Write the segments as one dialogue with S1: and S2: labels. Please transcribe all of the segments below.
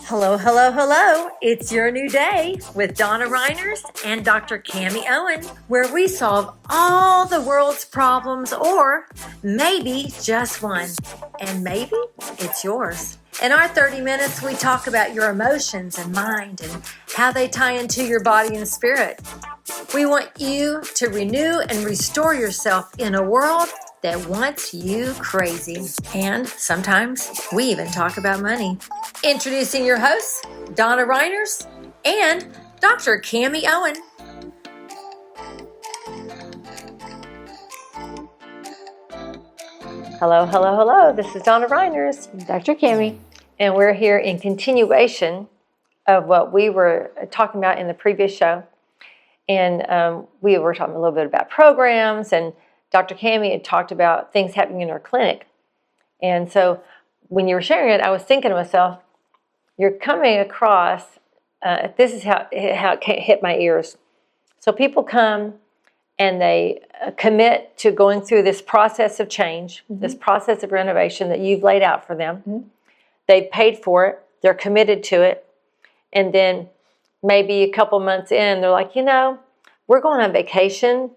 S1: Hello, hello, hello. It's your new day with Donna Reiners and Dr. Cami Owen, where we solve all the world's problems, or maybe just one. And maybe it's yours. In our 30 minutes, we talk about your emotions and mind and how they tie into your body and spirit. We want you to renew and restore yourself in a world that wants you crazy. And sometimes we even talk about money. Introducing your hosts, Donna Reiners and Dr. Cami Owen. Hello, hello, hello. This is Donna Reiners,
S2: Dr. Cami.
S1: and we're here in continuation of what we were talking about in the previous show. And we were talking a little bit about programs, and Dr. Cami had talked about things happening in her clinic. And so when you were sharing it, I was thinking to myself, you're coming across, this is how it hit my ears. So people come and they commit to going through this process of change, this process of renovation that you've laid out for them. They've paid for it. They're committed to it. And then maybe a couple months in, they're like, we're going on vacation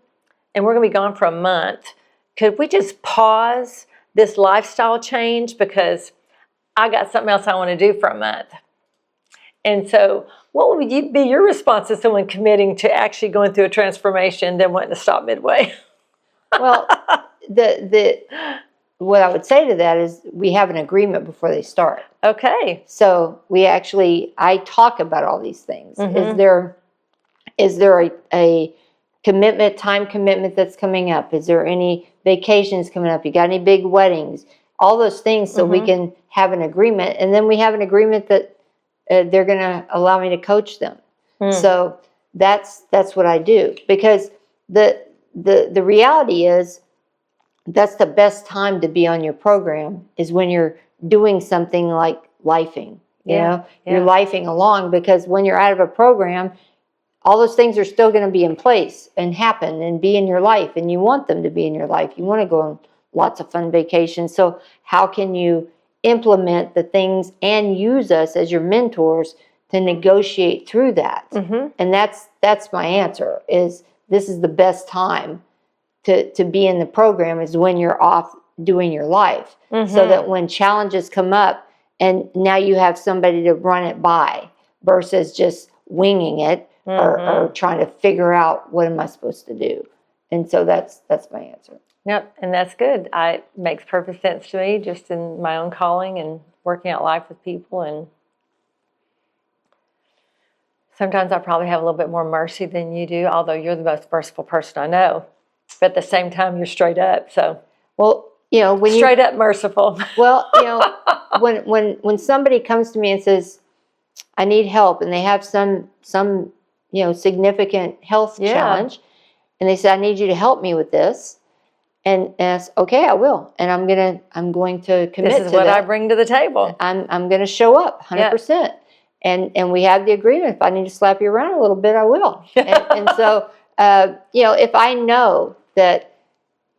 S1: and we're going to be gone for a month. Could we just pause this lifestyle change because I got something else I want to do for a month? And so what would be your response to someone committing to actually going through a transformation then wanting to stop midway?
S2: Well, what I would say to that is we have an agreement before they start.
S1: Okay.
S2: So I talk about all these things. Is there a commitment, time commitment that's coming up? Is there any vacations coming up? You got any big weddings? All those things, so we can have an agreement. And then we have an agreement that they're going to allow me to coach them. So that's what I do, because the reality is that's the best time to be on your program is when you're doing something like lifing. You're lifing along, because when you're out of a program, all those things are still going to be in place and happen and be in your life, and you want them to be in your life. You want to go on lots of fun vacations. So how can you implement the things and use us as your mentors to negotiate through that? And that's my answer, is this is the best time to be in the program, is when you're off doing your life, so that when challenges come up and now you have somebody to run it by versus just winging it or trying to figure out what am I supposed to do. And so that's my answer.
S1: Yep, and that's good. It makes perfect sense to me, just in my own calling and working out life with people. And sometimes I probably have a little bit more mercy than you do, although you're the most merciful person I know. But at the same time, you're straight up. So,
S2: well, when
S1: straight up merciful.
S2: Well, when somebody comes to me and says, I need help, and they have some significant health challenge, and they say, I need you to help me with this. And ask, okay, I will, and I'm going to commit to that.
S1: This is what I bring to the table.
S2: I'm going to show up 100%, and we have the agreement. If I need to slap you around a little bit, I will. And so, if I know that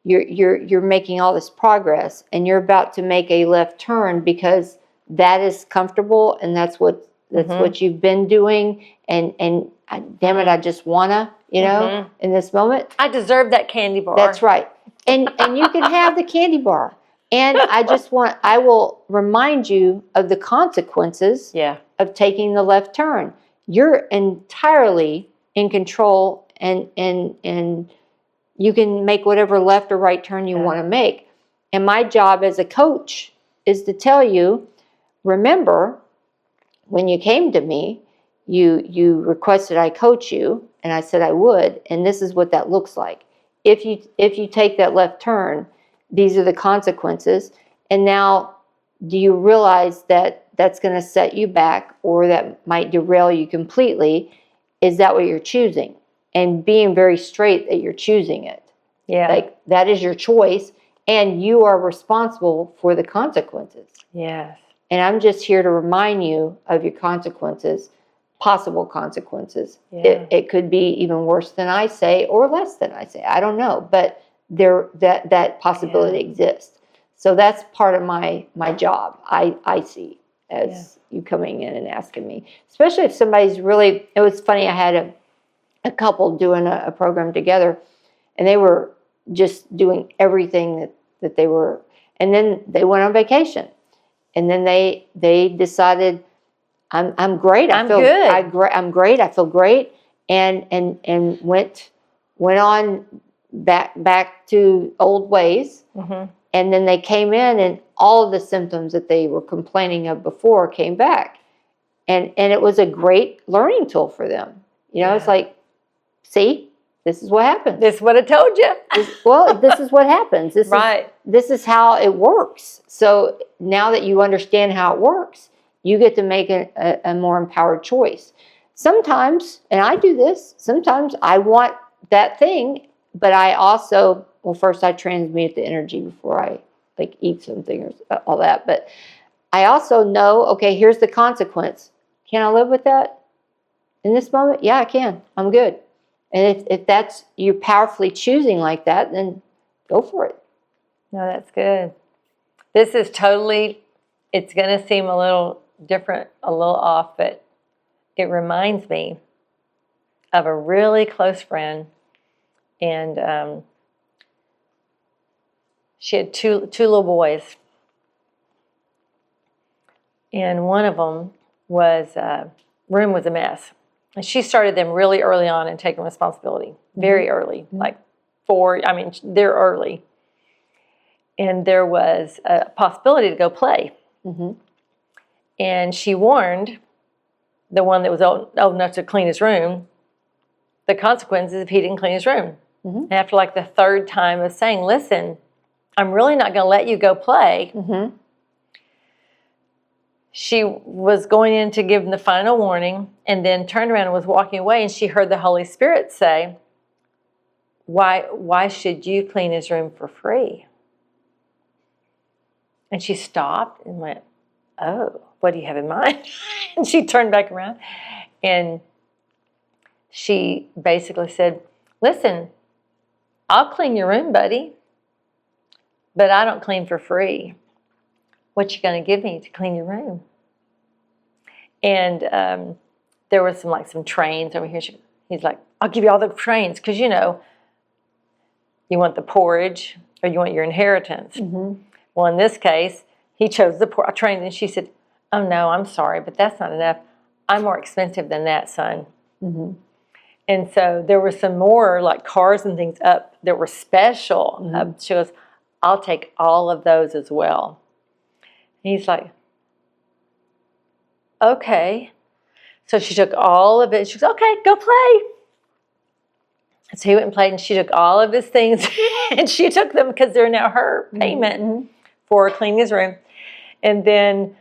S2: you're making all this progress and you're about to make a left turn because that is comfortable and that's what you've been doing, and damn it, I just wanna, in this moment,
S1: I deserve that candy bar.
S2: That's right. And you can have the candy bar. And I will remind you of the consequences of taking the left turn. You're entirely in control, and you can make whatever left or right turn you want to make. And my job as a coach is to tell you, remember, when you came to me, you requested I coach you, and I said I would, and this is what that looks like. If you take that left turn, these are the consequences. And now, do you realize that that's going to set you back, or that might derail you completely? Is that what you're choosing? And being very straight that you're choosing it. Like, that is your choice, and you are responsible for the consequences.
S1: Yes.
S2: And I'm just here to remind you of your consequences, possible consequences. It could be even worse than I say, or less than I say. I don't know, but that possibility exists. So that's part of my job. I see. as you coming in and asking me, especially if somebody's really, it was funny, I had a couple doing a program together, and they were just doing everything that they were, and then they went on vacation, and then they decided, I'm great,
S1: I'm good.
S2: I'm great, I feel great, and went on back to old ways.
S1: Mm-hmm.
S2: And then they came in, and all of the symptoms that they were complaining of before came back. And it was a great learning tool for them. You know, it's like, see, this is what happens.
S1: This is what I told you.
S2: This is what happens. This is how it works. So now that you understand how it works, you get to make a more empowered choice. Sometimes, and I do this, sometimes I want that thing, but I also, first I transmute the energy before I eat something or all that. But I also know, okay, here's the consequence. Can I live with that in this moment? Yeah, I can. I'm good. And if that's, you're powerfully choosing like that, then go for it.
S1: No, that's good. This is totally, it's going to seem a little different, a little off, but it reminds me of a really close friend. And she had two little boys. And one of them was, room was a mess. And she started them really early on and taking responsibility, very early, like 4, they're early. And there was a possibility to go play. Mm-hmm. And she warned the one that was old enough to clean his room, the consequences if he didn't clean his room. Mm-hmm. And after like the 3rd time of saying, listen, I'm really not going to let you go play. Mm-hmm. She was going in to give him the final warning and then turned around and was walking away, and she heard the Holy Spirit say, why should you clean his room for free? And she stopped and went, oh, what do you have in mind? And she turned back around and she basically said, listen, I'll clean your room, buddy, but I don't clean for free. What you going to give me to clean your room? And there was some trains over here. He's like, I'll give you all the trains because, you want the porridge or you want your inheritance. Mm-hmm. Well, in this case, he chose the train, and she said, oh, no, I'm sorry, but that's not enough. I'm more expensive than that, son. Mm-hmm. And so there were some more like cars and things up that were special. Mm-hmm. She goes, I'll take all of those as well. And he's like, okay. So she took all of it. She goes, okay, go play. So he went and played, and she took all of his things, and she took them because they're now her payment. Mm-hmm. For cleaning his room. And then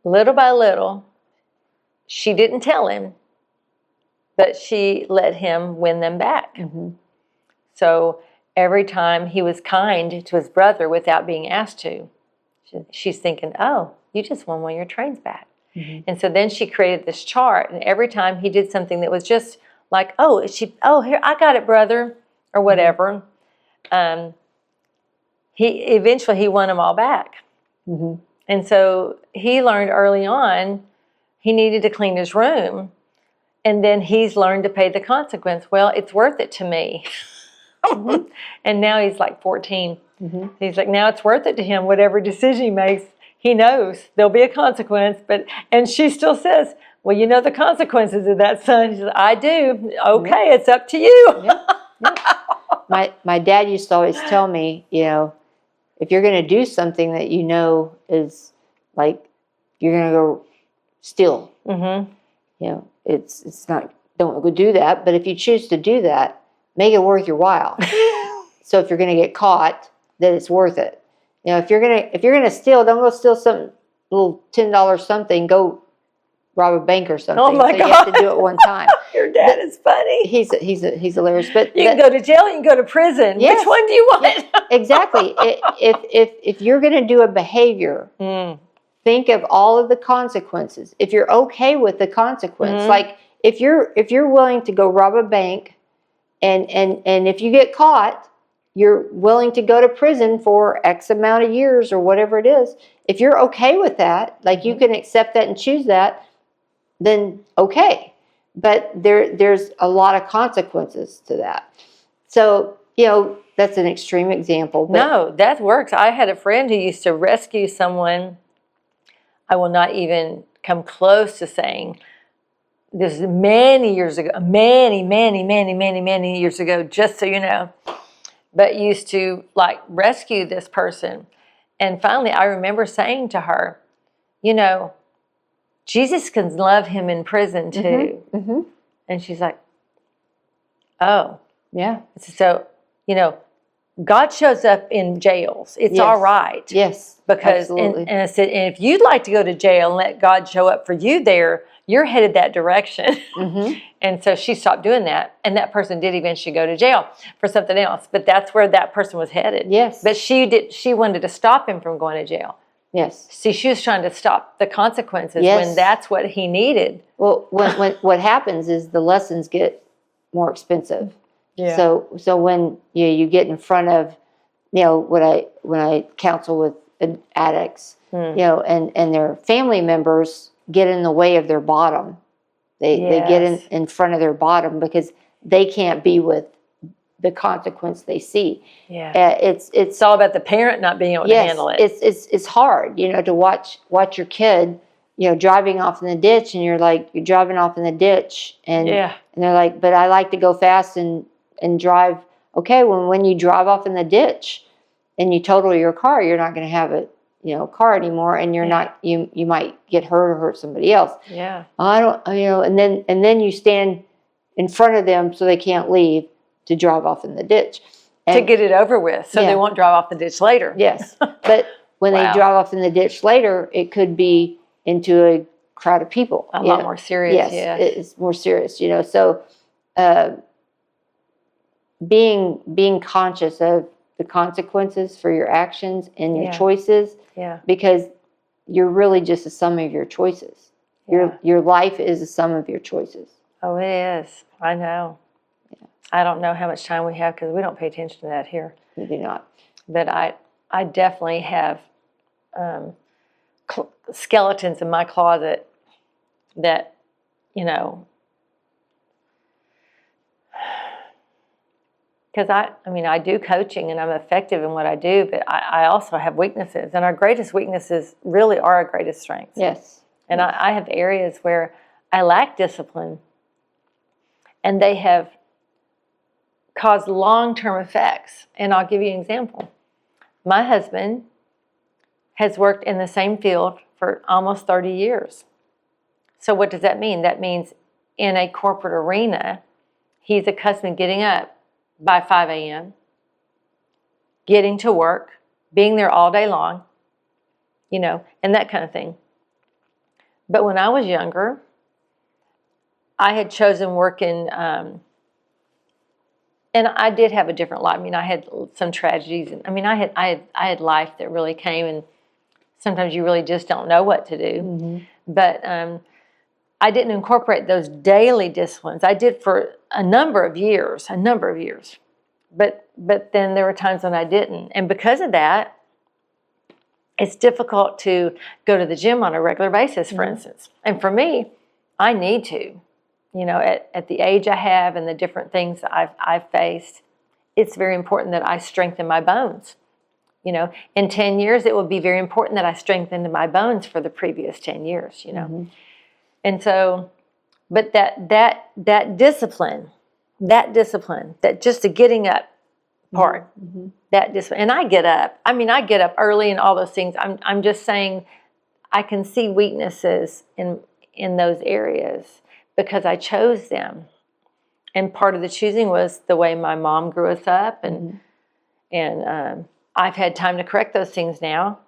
S1: little by little, she didn't tell him, but she let him win them back. Mm-hmm. So every time he was kind to his brother without being asked to, she's thinking, oh, you just won one of your trains back. Mm-hmm. And so then she created this chart, and every time he did something that was just like, here, I got it, brother, or whatever, he won them all back. Mm-hmm. And so he learned early on he needed to clean his room, and then he's learned to pay the consequence. Well, it's worth it to me. Mm-hmm. And now he's like 14. Mm-hmm. He's like, now it's worth it to him. Whatever decision he makes, he knows there'll be a consequence. And she still says, well, you know the consequences of that, son. She says, I do. Okay, It's up to you.
S2: Yeah. Yeah. My dad used to always tell me, if you're going to do something that is like you're going to go steal, mm-hmm. It's not, don't go do that. But if you choose to do that, make it worth your while. So if you're going to get caught, then it's worth it. If you're gonna steal, don't go steal some little $10 something. Go rob a bank or something.
S1: Oh my God.
S2: You have to do it one time.
S1: Your dad is funny.
S2: He's hilarious. But
S1: you can go to jail, you can go to prison. Yes. Which one do you want?
S2: Yeah, exactly. If you're going to do a behavior, think of all of the consequences. If you're okay with the consequence, like if you're willing to go rob a bank, and if you get caught, you're willing to go to prison for X amount of years or whatever it is. If you're okay with that, like you can accept that and choose that, then okay. But there's a lot of consequences to that. So, that's an extreme example. But
S1: No, that works. I had a friend who used to rescue someone. I will not even come close to saying this is many years ago, many years ago, just so you know, but used to like rescue this person. And finally, I remember saying to her, Jesus can love him in prison too.
S2: Mm-hmm.
S1: And she's like, oh.
S2: Yeah.
S1: So, God shows up in jails. It's
S2: Yes.
S1: all right.
S2: Yes.
S1: Because, and I said, and if you'd like to go to jail and let God show up for you there, you're headed that direction.
S2: Mm-hmm.
S1: And so she stopped doing that. And that person did eventually go to jail for something else. But that's where that person was headed.
S2: Yes.
S1: But she wanted to stop him from going to jail.
S2: Yes.
S1: See, she was trying to stop the consequences
S2: Yes.
S1: when that's what he needed.
S2: Well, when what happens is the lessons get more expensive.
S1: Yeah.
S2: So when you get in front of, when I counsel with addicts, and their family members get in the way of their bottom. They get in front of their bottom because they can't be with the consequence they see.
S1: Yeah.
S2: It's
S1: all about the parent not being able to handle it.
S2: It's hard, to watch your kid, driving off in the ditch, and you're driving off in the ditch, and they're like, but I like to go fast and drive. Okay, when you drive off in the ditch and you total your car, you're not going to have a car anymore, and you're not you might get hurt or hurt somebody else.
S1: Yeah.
S2: I don't, and then you stand in front of them so they can't leave to drive off in the ditch. And,
S1: to get it over with, so they won't drive off the ditch later.
S2: Yes, but when they drive off in the ditch later, it could be into a crowd of people.
S1: A lot more serious.
S2: Yes, it's more serious. So being conscious of the consequences for your actions and your choices.
S1: Yeah.
S2: Because you're really just a sum of your choices.
S1: Yeah.
S2: Your life is a sum of your choices.
S1: Oh, it is. I know. Yeah. I don't know how much time we have because we don't pay attention to that here.
S2: We do not.
S1: But I definitely have skeletons in my closet that, because I do coaching and I'm effective in what I do, but I also have weaknesses. And our greatest weaknesses really are our greatest strengths.
S2: Yes.
S1: And I have areas where I lack discipline, and they have caused long-term effects. And I'll give you an example. My husband has worked in the same field for almost 30 years. So what does that mean? That means in a corporate arena, he's accustomed to getting up by 5 a.m., getting to work, being there all day long, and that kind of thing. But when I was younger, I had chosen work in, and I did have a different life. I had some tragedies, and I had life that really came, and sometimes you really just don't know what to do. Mm-hmm. But I didn't incorporate those daily disciplines. I did for a number of years. But then there were times when I didn't. And because of that, it's difficult to go to the gym on a regular basis, for instance. And for me, I need to. At the age I have and the different things that I've faced, it's very important that I strengthen my bones. In 10 years, it will be very important that I strengthened my bones for the previous 10 years, Mm-hmm. And so, but that discipline, that just the getting up part, mm-hmm. that discipline, and I get up. I get up early and all those things. I'm just saying I can see weaknesses in those areas because I chose them. And part of the choosing was the way my mom grew us up, and I've had time to correct those things now.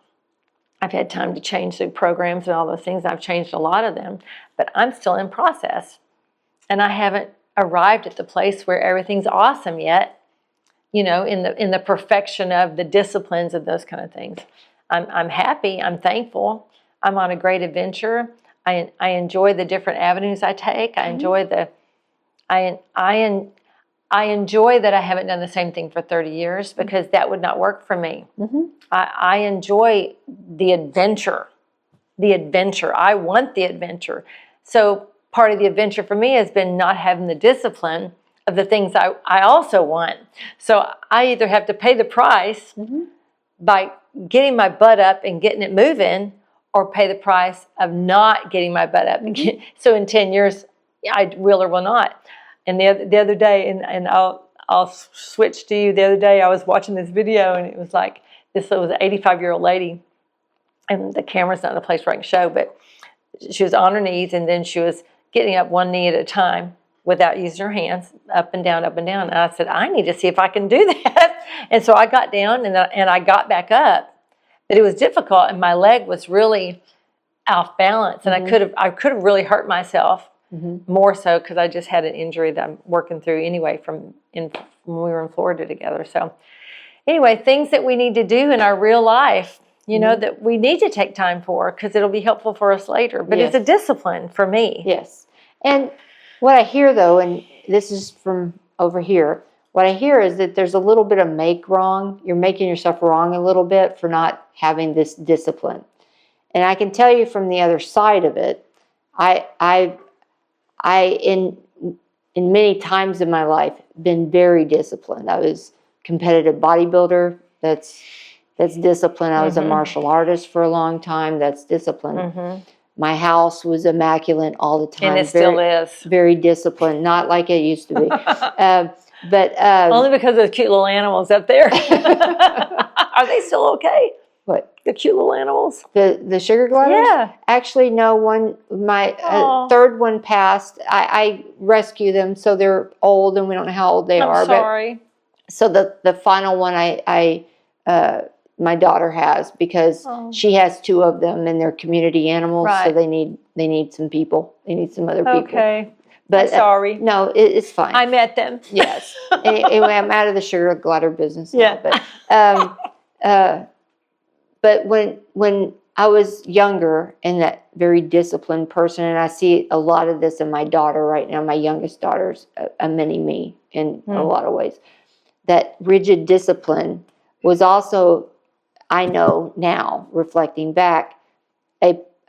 S1: I've had time to change the programs and all those things. I've changed a lot of them, but I'm still in process. And I haven't arrived at the place where everything's awesome yet, in the perfection of the disciplines of those kind of things. I'm happy. I'm thankful. I'm on a great adventure. I enjoy the different avenues I take. I enjoy I enjoy that I haven't done the same thing for 30 years because that would not work for me. I enjoy the adventure. I want the adventure. So part of the adventure for me has been not having the discipline of the things I also want. So I either have to pay the price by getting my butt up and getting it moving, or pay the price of not getting my butt up. So in 10 years, I will or will not. And the other day, and I'll switch to you. The other day, I was watching this video, and it was like this was an 85-year-old lady, and the camera's not in a place where I can show, but she was on her knees, and then she was getting up one knee at a time without using her hands, up and down, up and down. And I said, I need to see if I can do that. And so I got down, and I got back up. But it was difficult, and my leg was really off balance, and I could have really hurt myself more so because I just had an injury that I'm working through anyway from when we were in Florida together. So anyway, things that we need to do in our real life, you know, that we need to take time for because it'll be helpful for us later. But it's a discipline for me.
S2: Yes. And what I hear, though, and this is from over here, what I hear is that there's a little bit of make wrong. You're making yourself wrong a little bit for not having this discipline. And I can tell you from the other side of it, I in many times in my life been very disciplined. I was a competitive bodybuilder. That's discipline. I was a martial artist for a long time. That's discipline. My house was immaculate all the time.
S1: And it still is.
S2: Very disciplined. Not like it used to be. But
S1: only because of those cute little animals up there. Are they still okay?
S2: What?
S1: The cute little animals?
S2: The sugar gliders?
S1: Yeah.
S2: Actually, no. My third one passed. I rescue them, so they're old, and we don't know how old they are.
S1: I'm sorry.
S2: So the final one my daughter has, because she has two of them, and they're community animals, so they need some people. They need some other people.
S1: Okay.
S2: But
S1: I'm sorry.
S2: No, it's fine.
S1: I met them.
S2: Yes. Anyway, I'm out of the sugar glider business now. But when I was younger and that very disciplined person, and I see a lot of this in my daughter right now, my youngest daughter's a mini me in a lot of ways, that rigid discipline was also, I know now, reflecting back,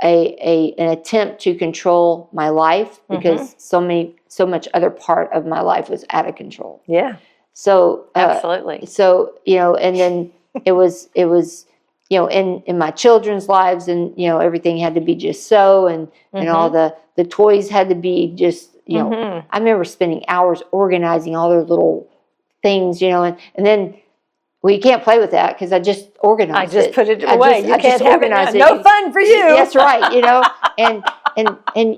S2: an attempt to control my life because so much other part of my life was out of control.
S1: Yeah.
S2: So
S1: absolutely.
S2: So and then it was in my children's lives, and everything had to be just so, and all the toys had to be just I remember spending hours organizing all their little things, and then. Well, you can't play with that because I just organized it.
S1: I just put it away. You can't have it now.
S2: it.
S1: No fun for you.
S2: That's right. And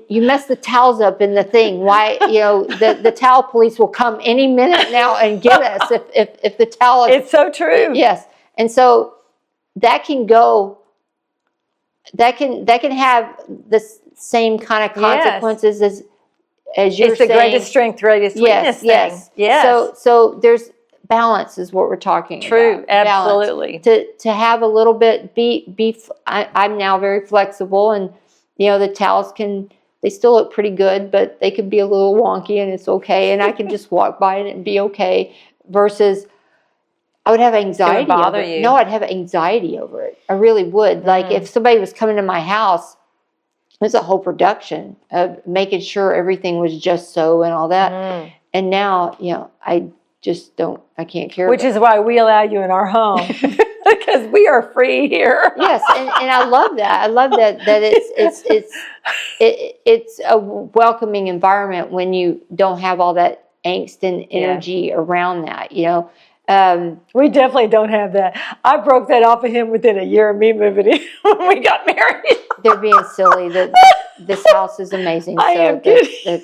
S2: you mess the towels up in the thing. Why? The towel police will come any minute now and get us if the towel.
S1: It's so true.
S2: Yes, and so that can go. That can have the same kind of consequences as you're saying.
S1: It's the greatest strength, greatest weakness thing. Yes.
S2: So there's. Balance is what we're talking about.
S1: True, absolutely.
S2: To have a little bit, I'm now very flexible, and the towels they still look pretty good, but they could be a little wonky, and it's okay, and I can just walk by it and be okay. Versus, I would have anxiety.
S1: It would bother you.
S2: No, I'd have anxiety over it. I really would. Like if somebody was coming to my house, there's a whole production of making sure everything was just so and all that. And now, I can't care.
S1: Which is why we allow you in our home. Because we are free here.
S2: Yes, and I love that. I love that it's a welcoming environment when you don't have all that angst and energy around that,
S1: We definitely don't have that. I broke that off of him within a year of me moving in when we got married.
S2: They're being silly. This house is amazing.
S1: I am kidding.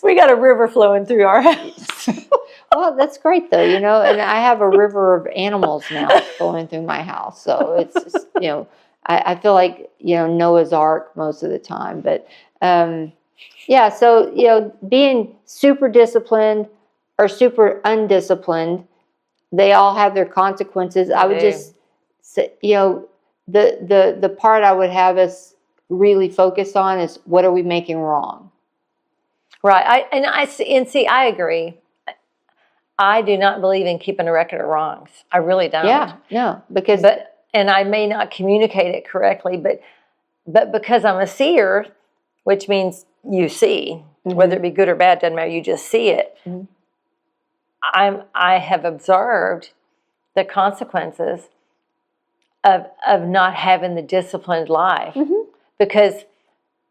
S1: We got a river flowing through our house.
S2: Well, that's great though, and I have a river of animals now flowing through my house. So it's just, I feel like, Noah's Ark most of the time. But so, being super disciplined or super undisciplined, they all have their consequences. I would just say, the part I would have us really focus on is what are we making wrong?
S1: Right. I agree. I do not believe in keeping a record of wrongs. I really don't.
S2: Yeah, no, because
S1: And I may not communicate it correctly, but because I'm a seer, which means you see, whether it be good or bad, doesn't matter. You just see it. I have observed the consequences of not having the disciplined life, because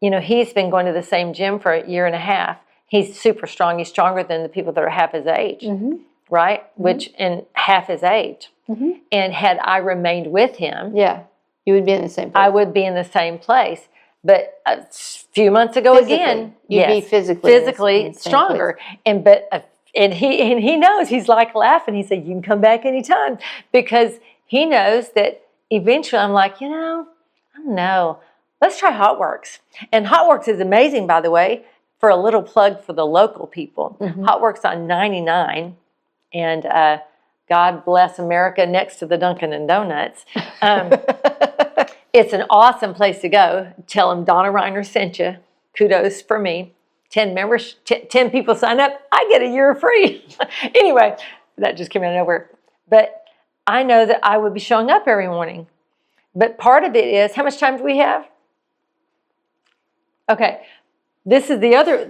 S1: he's been going to the same gym for a year and a half. He's super strong. He's stronger than the people that are half his age, right? Which in half his age. And had I remained with him,
S2: you would be in the same place.
S1: I would be in the same place. But a few months ago, again,
S2: you'd be physically
S1: stronger. And he knows. He's like laughing. He said, "You can come back anytime," because he knows that eventually I'm like, I don't know. Let's try HotWorks. And HotWorks is amazing, by the way. For a little plug for the local people, HotWorks on 99, and God bless America next to the Dunkin' and Donuts. It's an awesome place to go. Tell them Donna Reiners sent you. Kudos for me. 10 people sign up. I get a year free. Anyway, that just came out of nowhere. But I know that I would be showing up every morning. But part of it is, how much time do we have? Okay. This is the other,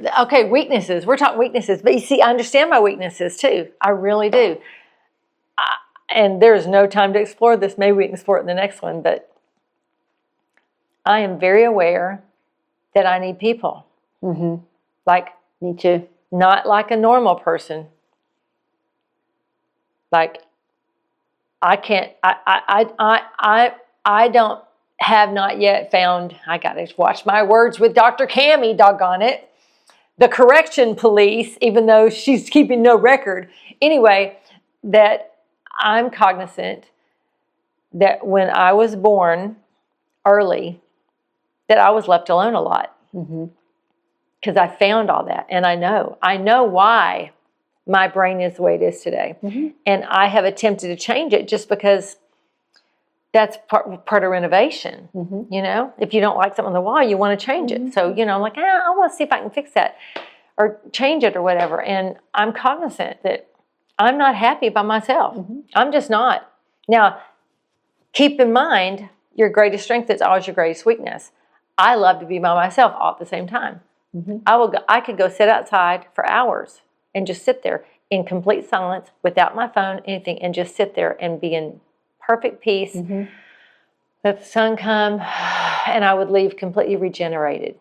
S1: weaknesses. We're talking weaknesses. But you see, I understand my weaknesses too. I really do. And there's no time to explore this. Maybe we can explore it in the next one. But I am very aware that I need people. Like,
S2: me too.
S1: Not like a normal person. Like, I can't, I don't have not yet found, I got to watch my words with Dr. Cammie, doggone it, the correction police, even though she's keeping no record. Anyway, that I'm cognizant that when I was born early, that I was left alone a lot. Because I found all that. And I know why my brain is the way it is today. And I have attempted to change it just because that's part of renovation. If you don't like something on the wall, you want to change it. So, I'm like, I want to see if I can fix that or change it or whatever. And I'm cognizant that I'm not happy by myself. I'm just not. Now, keep in mind, your greatest strength is always your greatest weakness. I love to be by myself all at the same time. I could go sit outside for hours and just sit there in complete silence without my phone, anything, and just sit there and be in perfect peace. Let the sun come, and I would leave completely regenerated.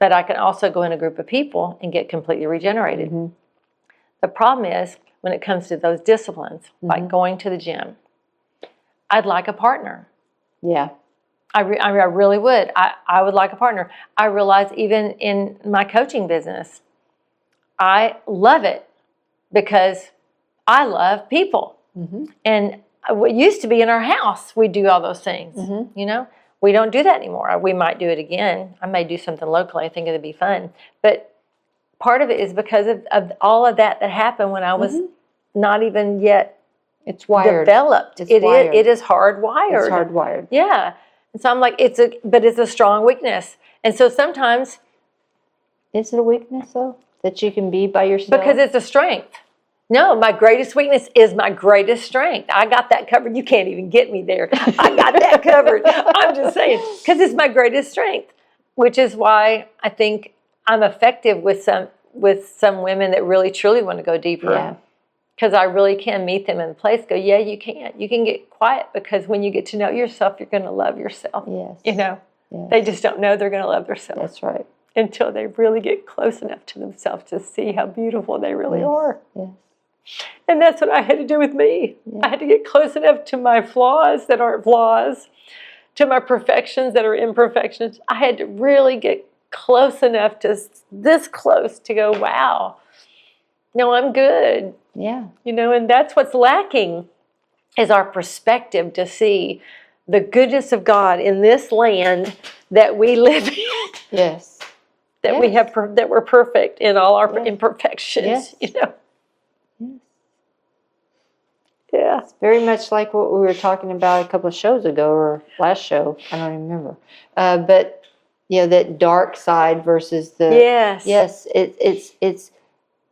S1: But I can also go in a group of people and get completely regenerated. The problem is when it comes to those disciplines, like going to the gym, I'd like a partner.
S2: Yeah.
S1: I really would. I would like a partner. I realize even in my coaching business, I love it because I love people. And what used to be in our house, we do all those things. We don't do that anymore. We might do it again. I may do something locally. I think it'd be fun. But part of it is because of all of that happened when I was not even yet developed. It is hardwired.
S2: It's hardwired.
S1: Yeah. And so I'm like, it's a strong weakness. And so sometimes.
S2: Is it a weakness though? That you can be by yourself?
S1: Because it's a strength. No, my greatest weakness is my greatest strength. I got that covered. You can't even get me there. I got that covered. I'm just saying, because it's my greatest strength, which is why I think I'm effective with some women that really truly want to go deeper.
S2: Yeah.
S1: Because I really can meet them in the place. Go, yeah, you can. You can get quiet because when you get to know yourself, you're going to love yourself.
S2: Yes.
S1: Yes. They just don't know they're going to love themselves.
S2: That's right.
S1: Until they really get close enough to themselves to see how beautiful they really are.
S2: Yes.
S1: And that's what I had to do with me.
S2: Yeah.
S1: I had to get close enough to my flaws that aren't flaws, to my perfections that are imperfections. I had to really get close enough to this close to go, wow, no, I'm good.
S2: Yeah.
S1: And that's what's lacking is our perspective to see the goodness of God in this land that we live in.
S2: Yes.
S1: That we have, that we're perfect in all our imperfections.
S2: Yes.
S1: Yes.
S2: Yeah. It's very much like what we were talking about a couple of shows ago or last show. I don't even remember. But that dark side versus the.
S1: Yes.
S2: Yes. It's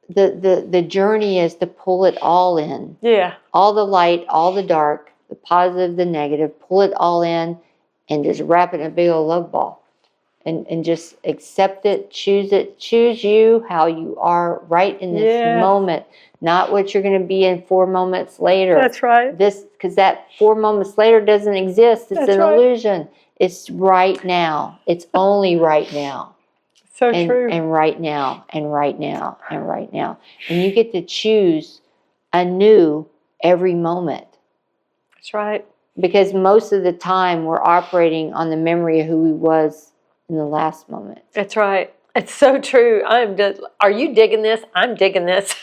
S2: the journey is to pull it all in.
S1: Yeah.
S2: All the light, all the dark, the positive, the negative, pull it all in and just wrap it in a big old love ball. And just accept it, choose you, how you are right in this moment, not what you're going to be in 4 moments later.
S1: That's right.
S2: Because that 4 moments later doesn't exist. It's an illusion. It's right now. It's only right now.
S1: So true.
S2: And right now, and right now, and right now. And you get to choose anew every moment.
S1: That's right.
S2: Because most of the time we're operating on the memory of who we was in the last moment.
S1: That's right. It's so true. Are you digging this? I'm digging this.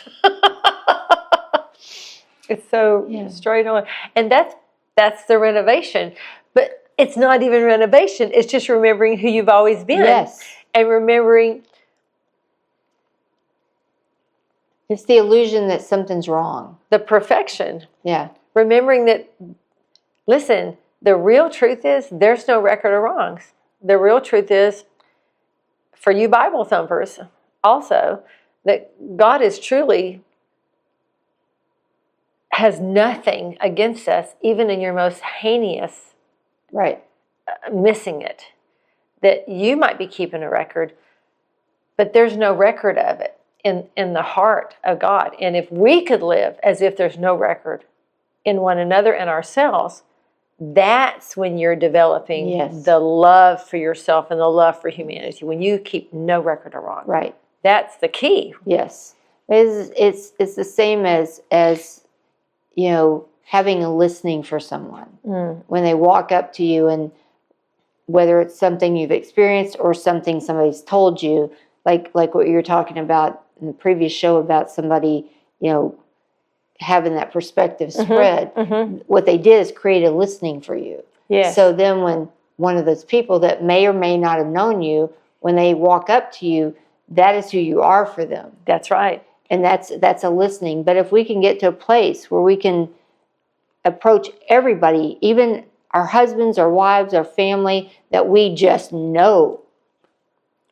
S1: It's so straight on. And that's the renovation. But it's not even renovation. It's just remembering who you've always been.
S2: Yes.
S1: And remembering.
S2: It's the illusion that something's wrong.
S1: The perfection.
S2: Yeah.
S1: Remembering that, listen, the real truth is there's no record of wrongs. The real truth is, for you Bible thumpers also, that God is truly, has nothing against us, even in your most heinous missing it. That you might be keeping a record, but there's no record of it in the heart of God. And if we could live as if there's no record in one another and ourselves, that's when you're developing the love for yourself and the love for humanity, when you keep no record of wrong.
S2: Right.
S1: That's the key.
S2: Yes. It's the same as having a listening for someone. When they walk up to you, and whether it's something you've experienced or something somebody's told you, like what you were talking about in the previous show about somebody, having that perspective spread. What they did is create a listening for you.
S1: Yes.
S2: So then when one of those people that may or may not have known you, when they walk up to you, that is who you are for them.
S1: That's right.
S2: And that's a listening. But if we can get to a place where we can approach everybody, even our husbands, our wives, our family, that we just know.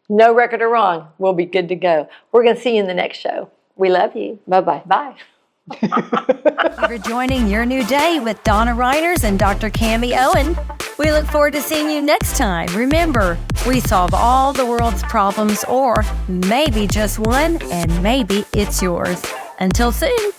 S1: No record of wrong. We'll be good to go. We're going to see you in the next show. We love you.
S2: Bye-bye.
S1: Bye.
S3: Thank you for joining Your New Day with Donna Reiners and Dr. Cammie Owen. We look forward to seeing you next time. Remember, we solve all the world's problems, or maybe just one, and maybe it's yours. Until soon.